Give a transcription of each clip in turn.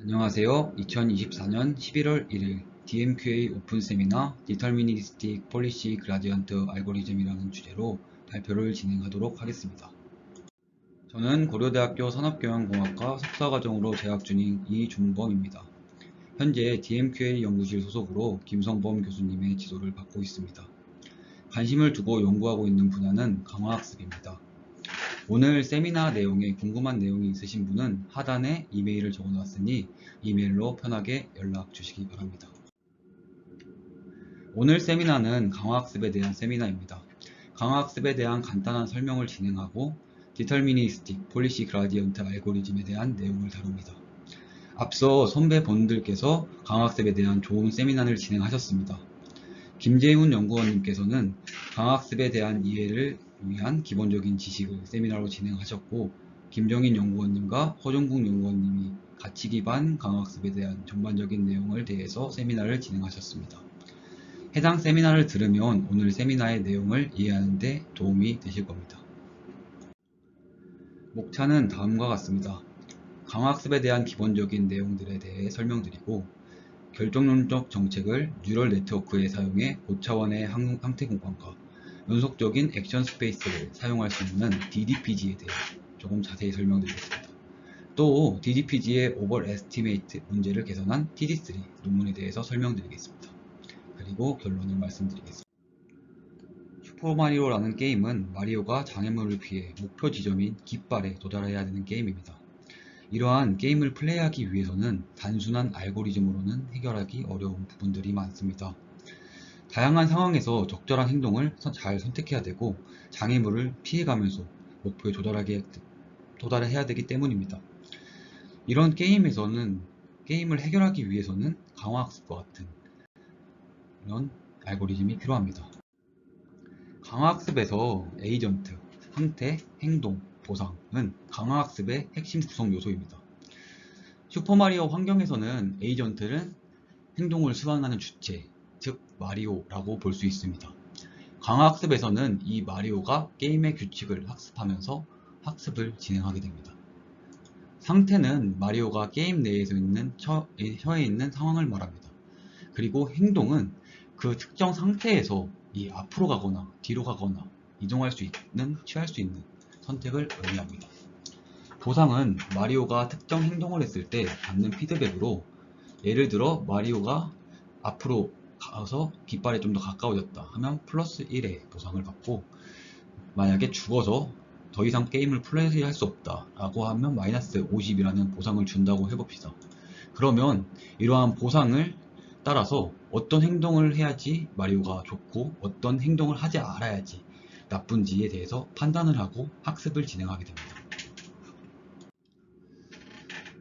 안녕하세요. 2024년 11월 1일 DMQA 오픈 세미나 디터미니스틱 폴리시 그라디언트 알고리즘이라는 주제로 발표를 진행하도록 하겠습니다. 저는 고려대학교 산업경영공학과 석사과정으로 재학 중인 이준범입니다. 현재 DMQA 연구실 소속으로 김성범 교수님의 지도를 받고 있습니다. 관심을 두고 연구하고 있는 분야는 강화학습입니다. 오늘 세미나 내용에 궁금한 내용이 있으신 분은 하단에 이메일을 적어놨으니 이메일로 편하게 연락 주시기 바랍니다. 오늘 세미나는 강화학습에 대한 세미나입니다. 강화학습에 대한 간단한 설명을 진행하고 디터미니스틱 폴리시 그라디언트 알고리즘에 대한 내용을 다룹니다. 앞서 선배분들께서 강화학습에 대한 좋은 세미나를 진행하셨습니다. 김재훈 연구원님께서는 강화학습에 대한 이해를 위한 기본적인 지식을 세미나로 진행하셨고, 김정인 연구원님과 허종국 연구원님이 가치 기반 강화학습에 대한 전반적인 내용을 대해서 세미나를 진행하셨습니다. 해당 세미나를 들으면 오늘 세미나의 내용을 이해하는 데 도움이 되실 겁니다. 목차는 다음과 같습니다. 강화학습에 대한 기본적인 내용들에 대해 설명드리고, 결정론적 정책을 뉴럴 네트워크에 사용해 고차원의 형태 공간과 연속적인 액션 스페이스를 사용할 수 있는 DDPG에 대해 조금 자세히 설명드리겠습니다. 또 DDPG의 오버 에스티메이트 문제를 개선한 TD3 논문에 대해서 설명드리겠습니다. 그리고 결론을 말씀드리겠습니다. 슈퍼마리오라는 게임은 마리오가 장애물을 피해 목표 지점인 깃발에 도달해야 되는 게임입니다. 이러한 게임을 플레이하기 위해서는 단순한 알고리즘으로는 해결하기 어려운 부분들이 많습니다. 다양한 상황에서 적절한 행동을 잘 선택해야 되고 장애물을 피해가면서 목표에 도달해야 되기 때문입니다. 이런 게임에서는 게임을 해결하기 위해서는 강화학습과 같은 이런 알고리즘이 필요합니다. 강화학습에서 에이전트, 상태, 행동, 보상은 강화학습의 핵심 구성 요소입니다. 슈퍼마리오 환경에서는 에이전트는 행동을 수행하는 주체, 즉 마리오라고 볼 수 있습니다. 강화학습에서는 이 마리오가 게임의 규칙을 학습하면서 학습을 진행하게 됩니다. 상태는 마리오가 게임 내에서 있는 혀에 있는 상황을 말합니다. 그리고 행동은 그 특정 상태에서 이 앞으로 가거나 뒤로 가거나 이동할 수 있는, 취할 수 있는 선택을 의미합니다. 보상은 마리오가 특정 행동을 했을 때 받는 피드백으로, 예를 들어 마리오가 앞으로 가서 깃발에 좀 더 가까워졌다 하면 플러스 1의 보상을 받고, 만약에 죽어서 더 이상 게임을 플레이할 수 없다 라고 하면 마이너스 50이라는 보상을 준다고 해봅시다. 그러면 이러한 보상을 따라서 어떤 행동을 해야지 마리오가 좋고 어떤 행동을 하지 말아야지 나쁜지에 대해서 판단을 하고 학습을 진행하게 됩니다.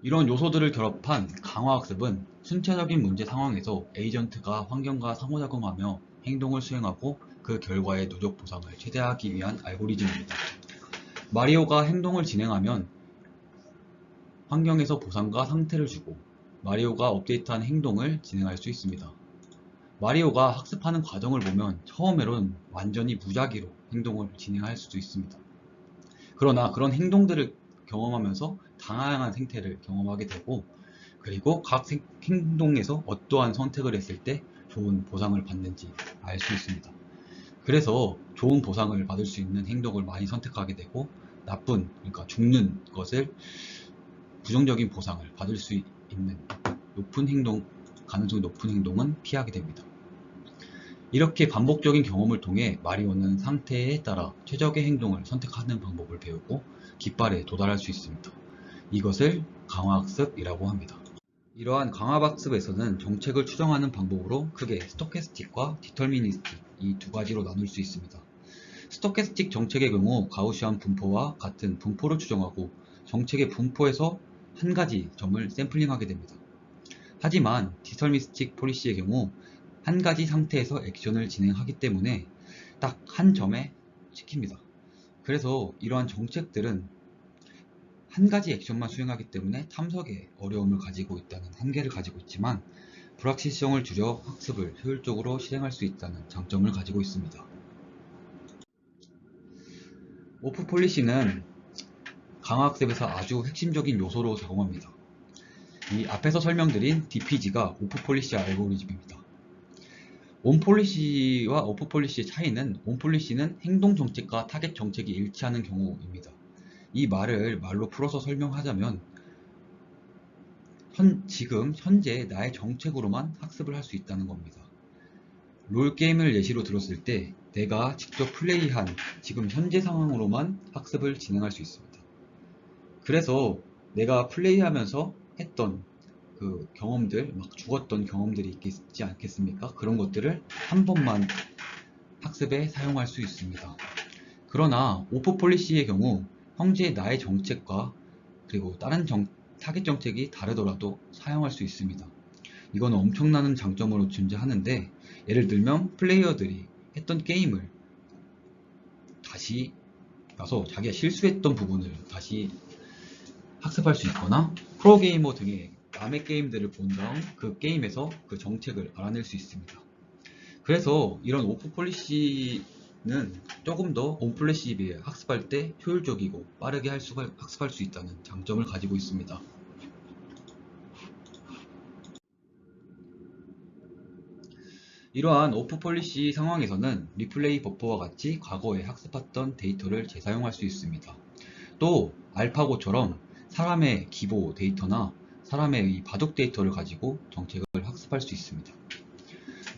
이런 요소들을 결합한 강화학습은 순차적인 문제 상황에서 에이전트가 환경과 상호작용하며 행동을 수행하고 그 결과의 누적 보상을 최대화하기 위한 알고리즘입니다. 마리오가 행동을 진행하면 환경에서 보상과 상태를 주고 마리오가 업데이트한 행동을 진행할 수 있습니다. 마리오가 학습하는 과정을 보면 처음에는 완전히 무작위로 행동을 진행할 수도 있습니다. 그러나 그런 행동들을 경험하면서 다양한 생태를 경험하게 되고, 그리고 각 행동에서 어떠한 선택을 했을 때 좋은 보상을 받는지 알 수 있습니다. 그래서 좋은 보상을 받을 수 있는 행동을 많이 선택하게 되고, 나쁜, 그러니까 죽는 것을, 부정적인 보상을 받을 수 있는 가능성이 높은 행동은 피하게 됩니다. 이렇게 반복적인 경험을 통해 마리오는 상태에 따라 최적의 행동을 선택하는 방법을 배우고 깃발에 도달할 수 있습니다. 이것을 강화학습이라고 합니다. 이러한 강화학습에서는 정책을 추정하는 방법으로 크게 스토캐스틱과 디터미니스틱 이 두 가지로 나눌 수 있습니다. 스토캐스틱 정책의 경우 가우시안 분포와 같은 분포를 추정하고 정책의 분포에서 한 가지 점을 샘플링하게 됩니다. 하지만 디터미니스틱 폴리시의 경우 한 가지 상태에서 액션을 진행하기 때문에 딱 한 점에 찍힙니다. 그래서 이러한 정책들은 한 가지 액션만 수행하기 때문에 탐색에 어려움을 가지고 있다는 한계를 가지고 있지만, 불확실성을 줄여 학습을 효율적으로 실행할 수 있다는 장점을 가지고 있습니다. 오프 폴리시는 강화학습에서 아주 핵심적인 요소로 작용합니다. 이 앞에서 설명드린 DPG가 오프 폴리시 알고리즘입니다. 온 폴리시와 오프 폴리시의 차이는, 온 폴리시는 행동 정책과 타겟 정책이 일치하는 경우입니다. 이 말을 말로 풀어서 설명하자면, 지금 현재 나의 정책으로만 학습을 할 수 있다는 겁니다. 롤게임을 예시로 들었을 때 내가 직접 플레이한 지금 현재 상황으로만 학습을 진행할 수 있습니다. 그래서 내가 플레이하면서 했던 그 경험들, 막 죽었던 경험들이 있지 않겠습니까? 그런 것들을 한 번만 학습에 사용할 수 있습니다. 그러나 오프 폴리시의 경우 현재 나의 정책과 그리고 다른 타겟 정책이 다르더라도 사용할 수 있습니다. 이건 엄청나는 장점으로 존재하는데, 예를 들면 플레이어들이 했던 게임을 다시 가서 자기가 실수했던 부분을 다시 학습할 수 있거나, 프로게이머 등의 남의 게임들을 본 다음 그 게임에서 그 정책을 알아낼 수 있습니다. 그래서 이런 오프 폴리시는 조금 더 온 폴리시에 비해 학습할 때 효율적이고 빠르게 학습할 수 있다는 장점을 가지고 있습니다. 이러한 오프 폴리시 상황에서는 리플레이 버퍼와 같이 과거에 학습했던 데이터를 재사용할 수 있습니다. 또 알파고처럼 사람의 기보 데이터나 사람의 이 바둑 데이터를 가지고 정책을 학습할 수 있습니다.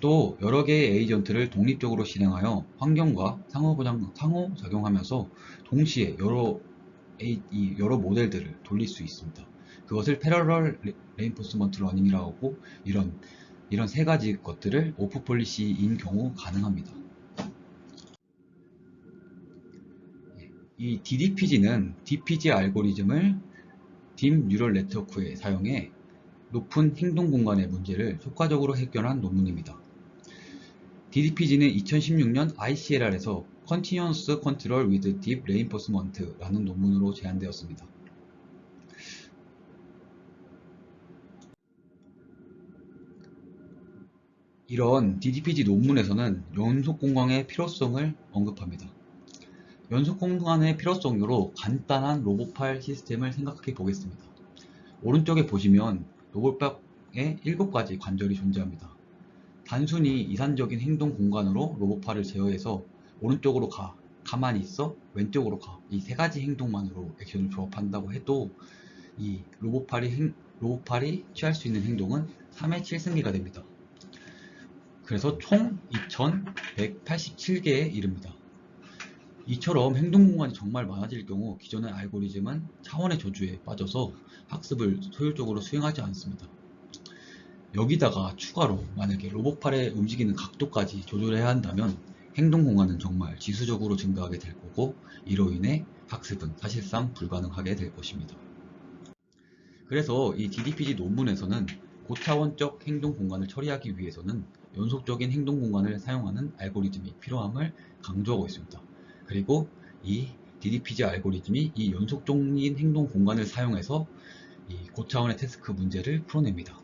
또 여러 개의 에이전트를 독립적으로 실행하여 환경과 상호작용하면서 동시에 여러 모델들을 돌릴 수 있습니다. 그것을 패러럴 레인포스먼트 러닝이라고 하고, 이런 세 가지 것들을 오프 폴리시인 경우 가능합니다. 이 DDPG는 DPG 알고리즘을 딥 뉴럴 네트워크에 사용해 높은 행동 공간의 문제를 효과적으로 해결한 논문입니다. DDPG는 2016년 ICLR에서 Continuous Control with Deep Reinforcement라는 논문으로 제안되었습니다. 이런 DDPG 논문에서는 연속 공간의 필요성을 언급합니다. 연속 공간의 필요성으로 간단한 로봇팔 시스템을 생각해 보겠습니다. 오른쪽에 보시면 로봇팔에 7가지 관절이 존재합니다. 단순히 이산적인 행동 공간으로 로봇팔을 제어해서 오른쪽으로 가만히 있어, 왼쪽으로 가, 이 3가지 행동만으로 액션을 조합한다고 해도 이 로봇팔이 취할 수 있는 행동은 3의 7승계가 됩니다. 그래서 총 2187개에 이릅니다. 이처럼 행동 공간이 정말 많아질 경우 기존의 알고리즘은 차원의 저주에 빠져서 학습을 효율적으로 수행하지 않습니다. 여기다가 추가로 만약에 로봇팔의 움직이는 각도까지 조절해야 한다면 행동 공간은 정말 지수적으로 증가하게 될 거고, 이로 인해 학습은 사실상 불가능하게 될 것입니다. 그래서 이 DDPG 논문에서는 고차원적 행동 공간을 처리하기 위해서는 연속적인 행동 공간을 사용하는 알고리즘이 필요함을 강조하고 있습니다. 그리고 이 DDPG 알고리즘이 이 연속적인 행동 공간을 사용해서 이 고차원의 태스크 문제를 풀어냅니다.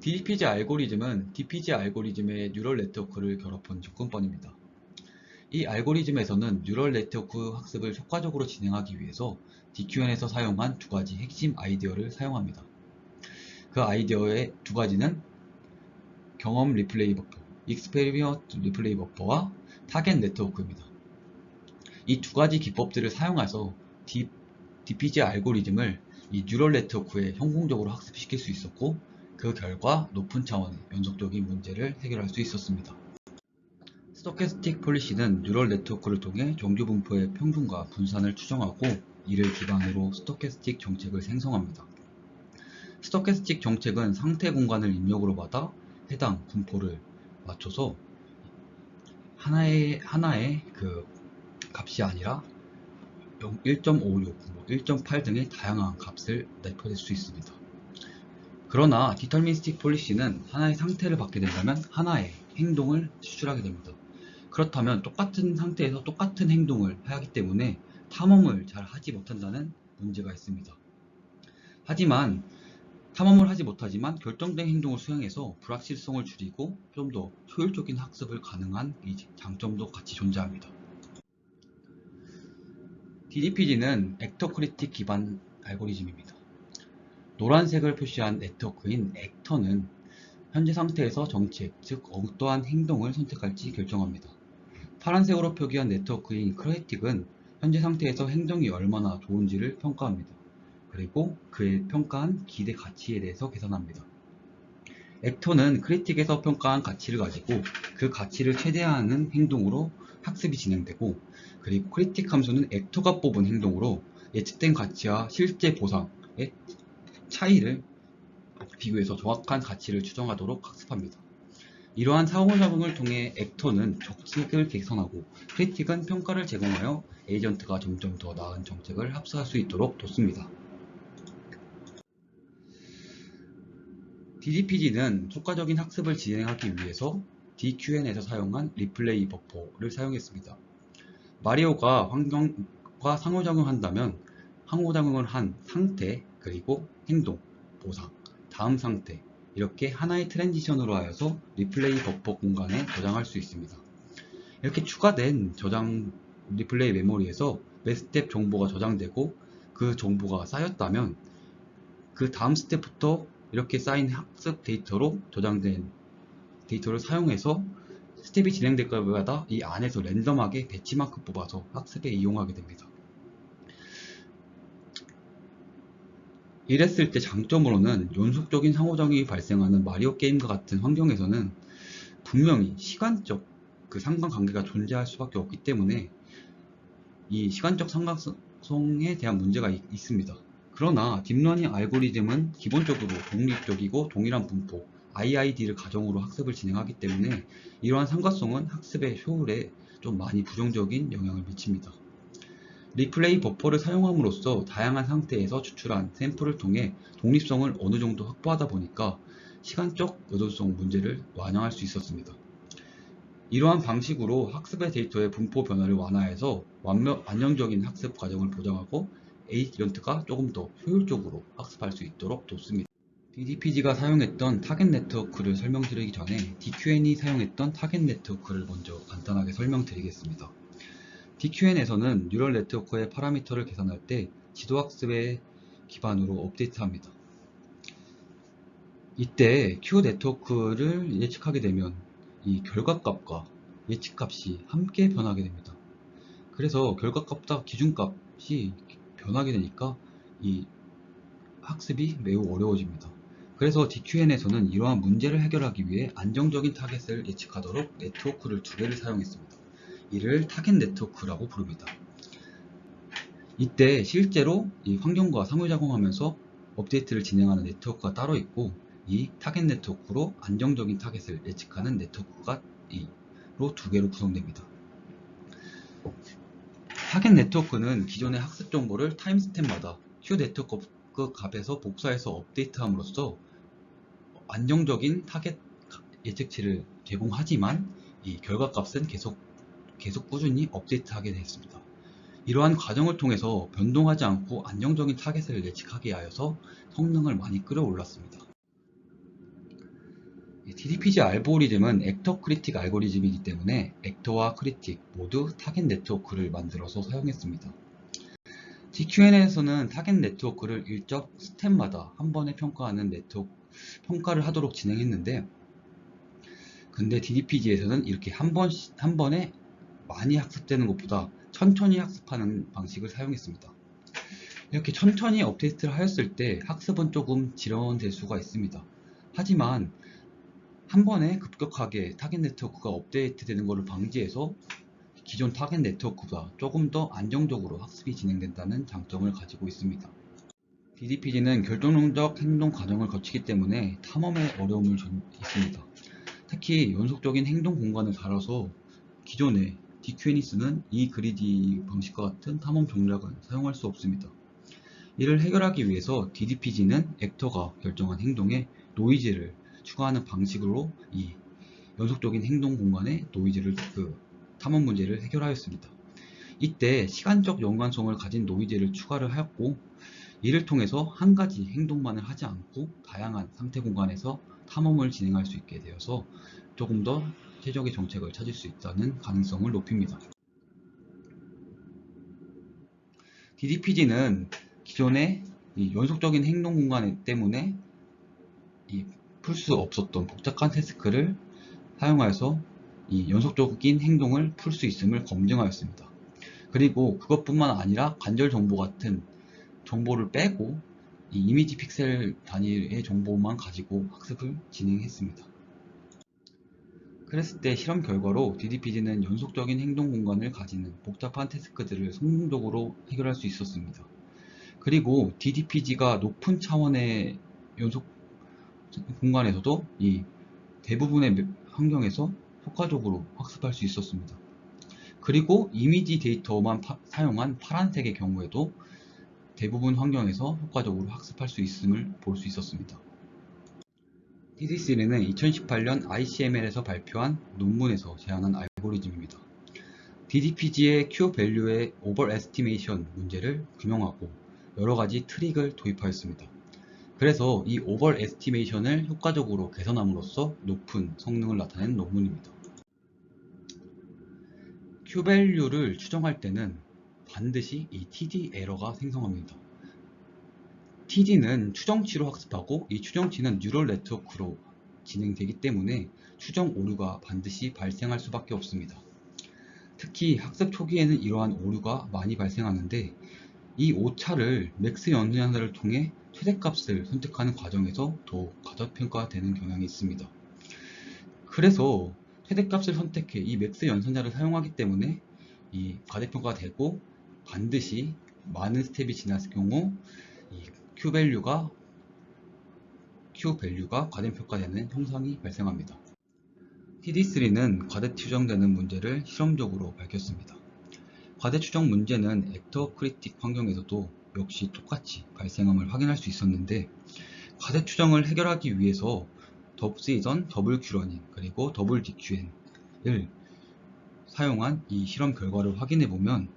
DPG 알고리즘은 DPG 알고리즘의 뉴럴 네트워크를 결합한 접근법입니다. 이 알고리즘에서는 뉴럴 네트워크 학습을 효과적으로 진행하기 위해서 DQN에서 사용한 2가지 핵심 아이디어를 사용합니다. 그 아이디어의 2가지는 경험 리플레이 버퍼, 익스페리언스 리플레이 버퍼와 타겟 네트워크입니다. 이 2가지 기법들을 사용해서 DPG 알고리즘을 이 뉴럴 네트워크에 성공적으로 학습시킬 수 있었고, 그 결과 높은 차원의 연속적인 문제를 해결할 수 있었습니다. 스토캐스틱 폴리시는 뉴럴 네트워크를 통해 정규 분포의 평균과 분산을 추정하고, 이를 기반으로 스토캐스틱 정책을 생성합니다. 스토캐스틱 정책은 상태 공간을 입력으로 받아 해당 분포를 맞춰서 하나의 그 값이 아니라 1.56, 1.8 등의 다양한 값을 내포될 수 있습니다. 그러나 디터미니스틱 폴리시는 하나의 상태를 받게 된다면 하나의 행동을 수출하게 됩니다. 그렇다면 똑같은 상태에서 똑같은 행동을 하기 때문에 탐험을 잘 하지 못한다는 문제가 있습니다. 하지만 탐험을 하지 못하지만 결정된 행동을 수행해서 불확실성을 줄이고 좀 더 효율적인 학습을 가능한 이 장점도 같이 존재합니다. DDPG는 액터 크리틱 기반 알고리즘입니다. 노란색을 표시한 네트워크인 액터는 현재 상태에서 정책, 즉 어떠한 행동을 선택할지 결정합니다. 파란색으로 표기한 네트워크인 크리틱은 현재 상태에서 행동이 얼마나 좋은지를 평가합니다. 그리고 그의 평가한 기대 가치에 대해서 계산합니다. 액터는 크리틱에서 평가한 가치를 가지고 그 가치를 최대화하는 행동으로 학습이 진행되고, 그리고 크리틱 함수는 액터가 뽑은 행동으로 예측된 가치와 실제 보상의 차이를 비교해서 정확한 가치를 추정하도록 학습합니다. 이러한 상호작용을 통해 액터는 정책을 개선하고 크리틱은 평가를 제공하여 에이전트가 점점 더 나은 정책을 합수할 수 있도록 돕습니다. DDPG는 효과적인 학습을 진행하기 위해서 DQN에서 사용한 리플레이 버퍼를 사용했습니다. 마리오가 환경과 상호작용한다면 상호작용을 한 상태, 그리고 행동, 보상, 다음 상태, 이렇게 하나의 트랜지션으로 하여서 리플레이 버퍼 공간에 저장할 수 있습니다. 이렇게 추가된 저장 리플레이 메모리에서 몇 스텝 정보가 저장되고 그 정보가 쌓였다면 그 다음 스텝부터 이렇게 쌓인 학습 데이터로 저장된 데이터를 사용해서 스텝이 진행될 때마다 이 안에서 랜덤하게 배치만큼 뽑아서 학습에 이용하게 됩니다. 이랬을 때 장점으로는 연속적인 상호작용이 발생하는 마리오 게임과 같은 환경에서는 분명히 시간적 상관관계가 존재할 수밖에 없기 때문에 이 시간적 상관성에 대한 문제가 있습니다. 그러나 딥러닝 알고리즘은 기본적으로 독립적이고 동일한 분포 IID를 가정으로 학습을 진행하기 때문에 이러한 상관성은 학습의 효율에 좀 많이 부정적인 영향을 미칩니다. 리플레이 버퍼를 사용함으로써 다양한 상태에서 추출한 샘플을 통해 독립성을 어느 정도 확보하다 보니까 시간적 의존성 문제를 완화할 수 있었습니다. 이러한 방식으로 학습의 데이터의 분포 변화를 완화해서 안정적인 학습 과정을 보장하고 에이전트가 조금 더 효율적으로 학습할 수 있도록 돕습니다. DDPG가 사용했던 타겟 네트워크를 설명드리기 전에 DQN이 사용했던 타겟 네트워크를 먼저 간단하게 설명드리겠습니다. DQN에서는 뉴럴 네트워크의 파라미터를 계산할 때 지도학습의 기반으로 업데이트합니다. 이때 Q 네트워크를 예측하게 되면 이 결과값과 예측값이 함께 변하게 됩니다. 그래서 결과값과 기준값이 변하게 되니까 이 학습이 매우 어려워집니다. 그래서 DQN에서는 이러한 문제를 해결하기 위해 안정적인 타겟을 예측하도록 네트워크를 두 개를 사용했습니다. 이를 타겟 네트워크라고 부릅니다. 이때 실제로 이 환경과 상호작용하면서 업데이트를 진행하는 네트워크가 따로 있고, 이 타겟 네트워크로 안정적인 타겟을 예측하는 네트워크가 두 개로 구성됩니다. 타겟 네트워크는 기존의 학습 정보를 타임스텝마다 Q 네트워크 값에서 복사해서 업데이트함으로써 안정적인 타겟 예측치를 제공하지만 이 결과값은 계속 꾸준히 업데이트하게 되었습니다. 이러한 과정을 통해서 변동하지 않고 안정적인 타겟을 예측하게 하여서 성능을 많이 끌어올랐습니다. DDPG 알고리즘은 액터 크리틱 알고리즘이기 때문에 액터와 크리틱 모두 타겟 네트워크를 만들어서 사용했습니다. DQN에서는 타겟 네트워크를 일정 스텝마다 한 번에 평가하는 평가를 하도록 진행했는데, 근데 DDPG에서는 이렇게 한 번에 많이 학습되는 것보다 천천히 학습하는 방식을 사용했습니다. 이렇게 천천히 업데이트를 하였을 때 학습은 조금 지연될 수가 있습니다. 하지만 한 번에 급격하게 타겟 네트워크가 업데이트 되는 것을 방지해서 기존 타겟 네트워크보다 조금 더 안정적으로 학습이 진행된다는 장점을 가지고 있습니다. DDPG는 결정론적 행동 과정을 거치기 때문에 탐험에 어려움이 있습니다. 특히 연속적인 행동 공간을 다뤄서 기존의 DQN이 쓰는 이 그리디 방식과 같은 탐험 전략은 사용할 수 없습니다. 이를 해결하기 위해서 DDPG는 액터가 결정한 행동에 노이즈를 추가하는 방식으로 이 연속적인 행동 공간의 노이즈를 탐험 문제를 해결하였습니다. 이때 시간적 연관성을 가진 노이즈를 추가를 하였고, 이를 통해서 한 가지 행동만을 하지 않고 다양한 상태 공간에서 탐험을 진행할 수 있게 되어서 조금 더 최적의 정책을 찾을 수 있다는 가능성을 높입니다. DDPG는 기존의 이 연속적인 행동 공간 때문에 풀 수 없었던 복잡한 태스크를 사용하여서 이 연속적인 행동을 풀 수 있음을 검증하였습니다. 그리고 그것뿐만 아니라 관절 정보 같은 정보를 빼고 이 이미지 픽셀 단위의 정보만 가지고 학습을 진행했습니다. 그랬을 때 실험 결과로 DDPG는 연속적인 행동 공간을 가지는 복잡한 태스크들을 성공적으로 해결할 수 있었습니다. 그리고 DDPG가 높은 차원의 연속 공간에서도 이 대부분의 환경에서 효과적으로 학습할 수 있었습니다. 그리고 이미지 데이터만 사용한 파란색의 경우에도 대부분 환경에서 효과적으로 학습할 수 있음을 볼 수 있었습니다. TD3는 2018년 ICML에서 발표한 논문에서 제안한 알고리즘입니다. DDPG의 Q-밸류의 오버에스티메이션 문제를 규명하고 여러가지 트릭을 도입하였습니다. 그래서 이 오버에스티메이션을 효과적으로 개선함으로써 높은 성능을 나타낸 논문입니다. Q-밸류를 추정할 때는 반드시 이 TD 에러가 생성합니다. TD는 추정치로 학습하고 이 추정치는 뉴럴 네트워크로 진행되기 때문에 추정 오류가 반드시 발생할 수밖에 없습니다. 특히 학습 초기에는 이러한 오류가 많이 발생하는데 이 오차를 맥스 연산자를 통해 최대값을 선택하는 과정에서 더욱 과소평가되는 경향이 있습니다. 그래서 최대값을 선택해 이 맥스 연산자를 사용하기 때문에 이 과대평가가 되고 반드시 많은 스텝이 지났을 경우 이 Q-밸류가 과대평가되는 현상이 발생합니다. TD3는 과대 추정되는 문제를 실험적으로 밝혔습니다. 과대 추정 문제는 액터 크리틱 환경에서도 역시 똑같이 발생함을 확인할 수 있었는데 과대 추정을 해결하기 위해서 덥스이전 더블 큐러닝 그리고 더블 DQN을 사용한 이 실험 결과를 확인해 보면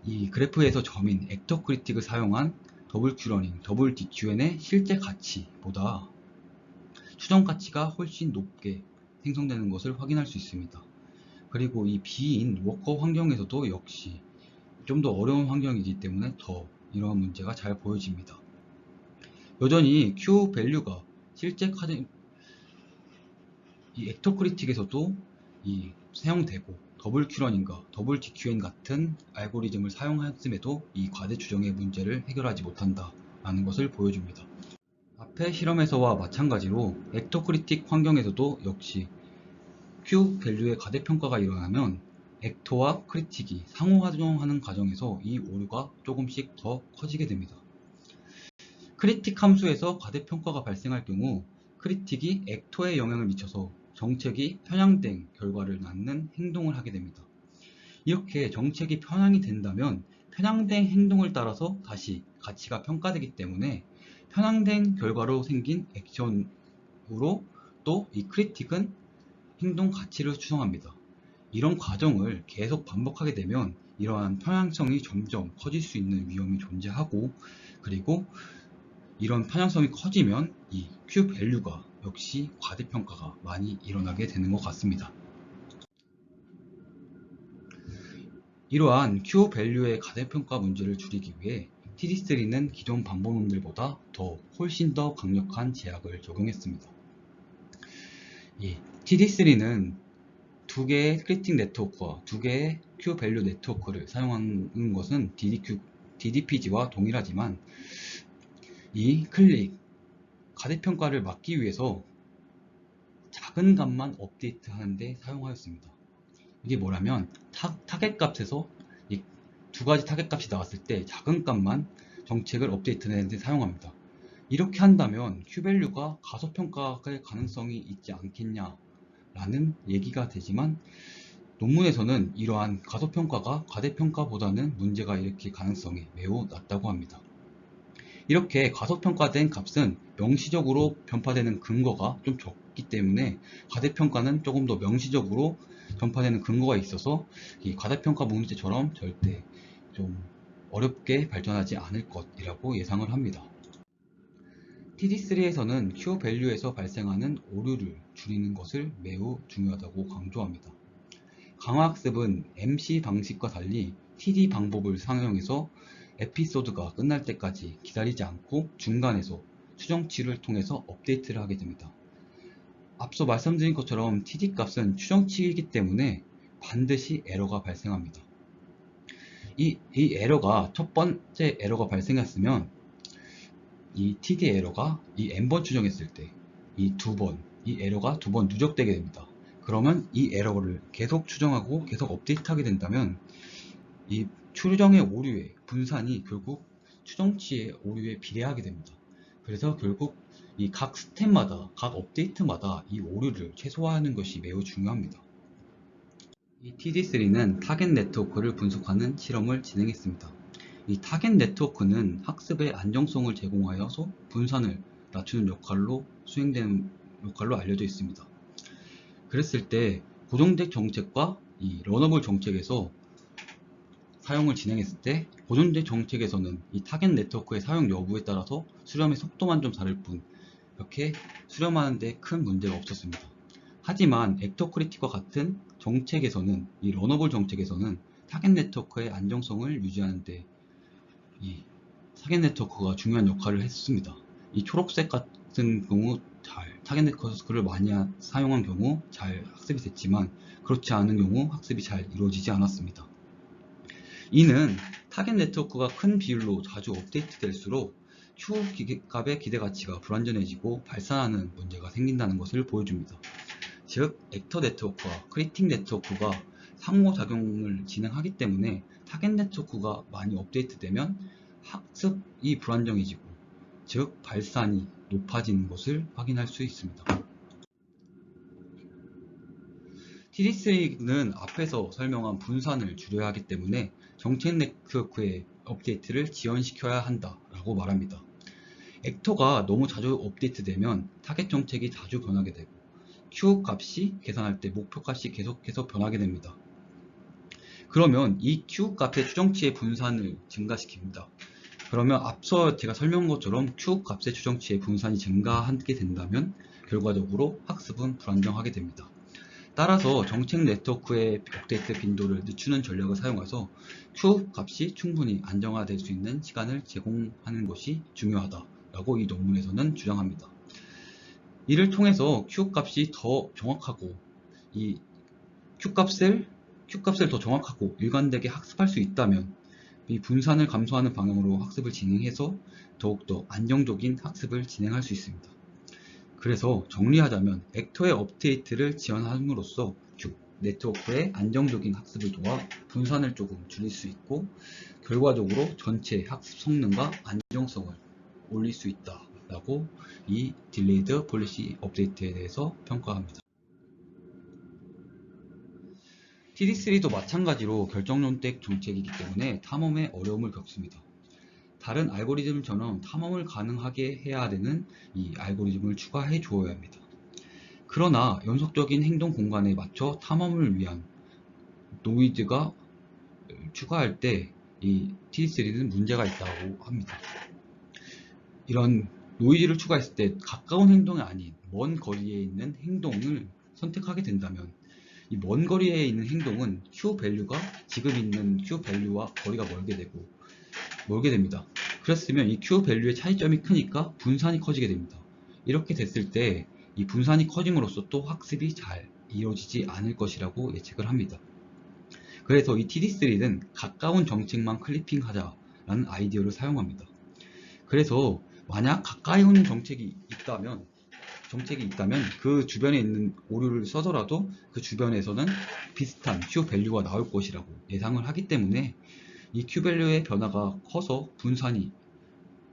이 그래프에서 점인 액터 크리틱을 사용한 더블 큐러닝, 더블 DQN의 실제 가치보다 추정 가치가 훨씬 높게 생성되는 것을 확인할 수 있습니다. 그리고 이 비인 워커 환경에서도 역시 좀 더 어려운 환경이기 때문에 더 이러한 문제가 잘 보여집니다. 여전히 Q 밸류가 실제 이 액터 크리틱에서도 사용되고 더블 큐런인과 더블 DQN 같은 알고리즘을 사용했음에도 이 과대 추정의 문제를 해결하지 못한다라는 것을 보여줍니다. 앞의 실험에서와 마찬가지로 액터 크리틱 환경에서도 역시 Q 밸류의 과대평가가 일어나면 액터와 크리틱이 상호작용하는 과정에서 이 오류가 조금씩 더 커지게 됩니다. 크리틱 함수에서 과대평가가 발생할 경우 크리틱이 액터에 영향을 미쳐서 정책이 편향된 결과를 낳는 행동을 하게 됩니다. 이렇게 정책이 편향이 된다면 편향된 행동을 따라서 다시 가치가 평가되기 때문에 편향된 결과로 생긴 액션으로 또 이 크리틱은 행동 가치를 추정합니다. 이런 과정을 계속 반복하게 되면 이러한 편향성이 점점 커질 수 있는 위험이 존재하고 그리고 이런 편향성이 커지면 이 Q 밸류가 역시 과대평가가 많이 일어나게 되는 것 같습니다. 이러한 Q 밸류의 과대평가 문제를 줄이기 위해 TD3는 기존 방법론들보다 훨씬 더 강력한 제약을 적용했습니다. 이 TD3는 두 개의 크리틱 네트워크와 두 개의 Q 밸류 네트워크를 사용하는 것은 DDPG와 동일하지만 이 클릭 과대평가를 막기 위해서 작은 값만 업데이트하는 데 사용하였습니다. 이게 뭐냐면 타겟 값에서 이 두 가지 타겟 값이 나왔을 때 작은 값만 정책을 업데이트하는 데 사용합니다. 이렇게 한다면 Q밸류가 과소평가의 가능성이 있지 않겠냐 라는 얘기가 되지만 논문에서는 이러한 과소평가가 과대평가보다는 문제가 일으킬 가능성이 매우 낮다고 합니다. 이렇게 과소평가된 값은 명시적으로 변파되는 근거가 좀 적기 때문에 과대평가는 조금 더 명시적으로 전파되는 근거가 있어서 이 과대평가 문제처럼 절대 좀 어렵게 발전하지 않을 것이라고 예상을 합니다. TD3에서는 Q 밸류에서 발생하는 오류를 줄이는 것을 매우 중요하다고 강조합니다. 강화학습은 MC 방식과 달리 TD 방법을 사용해서 에피소드가 끝날 때까지 기다리지 않고 중간에서 추정치를 통해서 업데이트를 하게 됩니다. 앞서 말씀드린 것처럼 TD 값은 추정치이기 때문에 반드시 에러가 발생합니다. 이 에러가 첫 번째 에러가 발생했으면 이 TD 에러가 이 n번 추정했을 때 이 에러가 두 번 누적되게 됩니다. 그러면 이 에러를 계속 추정하고 계속 업데이트하게 된다면 이 추정의 오류의 분산이 결국 추정치의 오류에 비례하게 됩니다. 그래서 결국 이 각 스텝마다, 각 업데이트마다 이 오류를 최소화하는 것이 매우 중요합니다. 이 TD3는 타겟 네트워크를 분석하는 실험을 진행했습니다. 이 타겟 네트워크는 학습의 안정성을 제공하여서 분산을 낮추는 역할로 수행되는 역할로 알려져 있습니다. 그랬을 때 고정된 정책과 이 러너블 정책에서 사용을 진행했을 때 고정된 정책에서는 이 타겟 네트워크의 사용 여부에 따라서 수렴의 속도만 좀 다를 뿐 이렇게 수렴하는 데 큰 문제가 없었습니다. 하지만 액터크리틱과 같은 정책에서는 이 러너블 정책에서는 타겟 네트워크의 안정성을 유지하는 데 이 타겟 네트워크가 중요한 역할을 했습니다. 이 초록색 같은 경우 타겟 네트워크를 많이 사용한 경우 잘 학습이 됐지만 그렇지 않은 경우 학습이 잘 이루어지지 않았습니다. 이는 타겟 네트워크가 큰 비율로 자주 업데이트 될수록 추후 값의 기대가치가 불완전해지고 발산하는 문제가 생긴다는 것을 보여줍니다. 즉, 액터 네트워크와 크리틱 네트워크가 상호작용을 진행하기 때문에 타겟 네트워크가 많이 업데이트되면 학습이 불안정해지고, 즉 발산이 높아지는 것을 확인할 수 있습니다. TD3는 앞에서 설명한 분산을 줄여야 하기 때문에 정책 네트워크의 업데이트를 지연시켜야 한다라고 말합니다. 액터가 너무 자주 업데이트되면 타겟 정책이 자주 변하게 되고 Q 값이 계산할 때 목표 값이 계속해서 변하게 됩니다. 그러면 이 Q 값의 추정치의 분산을 증가시킵니다. 그러면 앞서 제가 설명한 것처럼 Q 값의 추정치의 분산이 증가하게 된다면 결과적으로 학습은 불안정하게 됩니다. 따라서 정책 네트워크의 업데이트 빈도를 늦추는 전략을 사용해서 Q 값이 충분히 안정화될 수 있는 시간을 제공하는 것이 중요하다라고 이 논문에서는 주장합니다. 이를 통해서 Q 값이 더 정확하고 이 Q 값을 더 정확하고 일관되게 학습할 수 있다면 이 분산을 감소하는 방향으로 학습을 진행해서 더욱더 안정적인 학습을 진행할 수 있습니다. 그래서 정리하자면 액터의 업데이트를 지원함으로써 Q 네트워크의 안정적인 학습을 도와 분산을 조금 줄일 수 있고 결과적으로 전체 학습 성능과 안정성을 올릴 수 있다라고 이 딜레이드 폴리시 업데이트에 대해서 평가합니다. TD3도 마찬가지로 결정선택 정책이기 때문에 탐험에 어려움을 겪습니다. 다른 알고리즘처럼 탐험을 가능하게 해야 되는 이 알고리즘을 추가해 주어야 합니다. 그러나 연속적인 행동 공간에 맞춰 탐험을 위한 노이즈가 추가할 때 이 TD3는 문제가 있다고 합니다. 이런 노이즈를 추가했을 때 가까운 행동이 아닌 먼 거리에 있는 행동을 선택하게 된다면 이 먼 거리에 있는 행동은 Q 밸류가 지금 있는 Q 밸류와 거리가 멀게 됩니다. 그랬으면 이 Q 밸류의 차이점이 크니까 분산이 커지게 됩니다. 이렇게 됐을 때 이 분산이 커짐으로써 또 학습이 잘 이루어지지 않을 것이라고 예측을 합니다. 그래서 이 TD3는 가까운 정책만 클리핑하자라는 아이디어를 사용합니다. 그래서 만약 가까이 오는 정책이 있다면 그 주변에 있는 오류를 써더라도 그 주변에서는 비슷한 Q 밸류가 나올 것이라고 예상을 하기 때문에 이 Q 밸류의 변화가 커서 분산이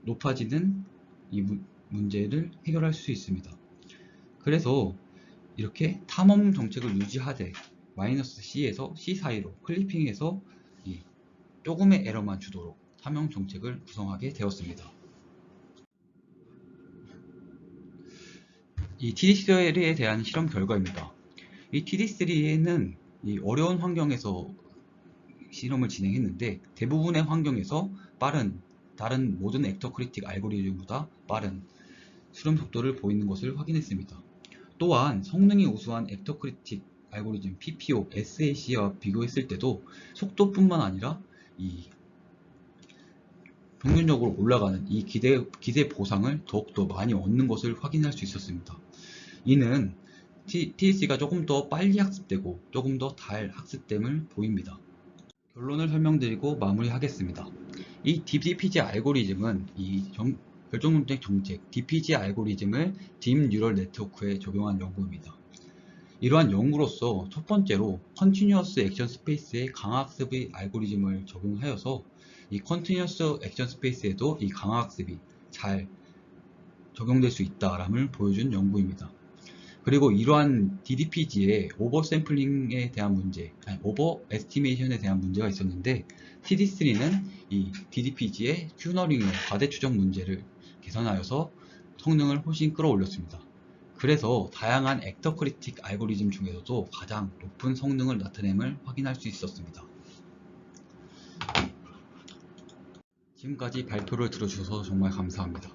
높아지는 이 문제를 해결할 수 있습니다. 그래서 이렇게 탐험 정책을 유지하되 -C에서 C 사이로 클리핑해서 이 조금의 에러만 주도록 탐험 정책을 구성하게 되었습니다. 이 TD3에 대한 실험 결과입니다. 이 TD3는 이 어려운 환경에서 실험을 진행했는데 대부분의 환경에서 다른 모든 액터 크리틱 알고리즘보다 빠른 수렴 속도를 보이는 것을 확인했습니다. 또한 성능이 우수한 액터 크리틱 알고리즘 PPO, SAC와 비교했을 때도 속도뿐만 아니라 이 평균적으로 올라가는 이 기대 보상을 더욱더 많이 얻는 것을 확인할 수 있었습니다. 이는 TDC가 조금 더 빨리 학습되고 조금 더 달 학습됨을 보입니다. 결론을 설명드리고 마무리하겠습니다. 이 DPG 알고리즘은 결정문제 정책 DPG 알고리즘을 딥 뉴럴 네트워크에 적용한 연구입니다. 이러한 연구로서 첫 번째로 컨티뉴어스 액션 스페이스의 강화학습의 알고리즘을 적용하여서 이 컨티뉴어스 액션 스페이스에도 이 강화학습이 잘 적용될 수 있다람을 보여준 연구입니다. 그리고 이러한 DDPG의 오버 샘플링에 대한 문제, 오버 에스티메이션에 대한 문제가 있었는데 TD3는 이 DDPG의 큐너링의 과대 추정 문제를 개선하여서 성능을 훨씬 끌어올렸습니다. 그래서 다양한 액터 크리틱 알고리즘 중에서도 가장 높은 성능을 나타냄을 확인할 수 있었습니다. 지금까지 발표를 들어주셔서 정말 감사합니다.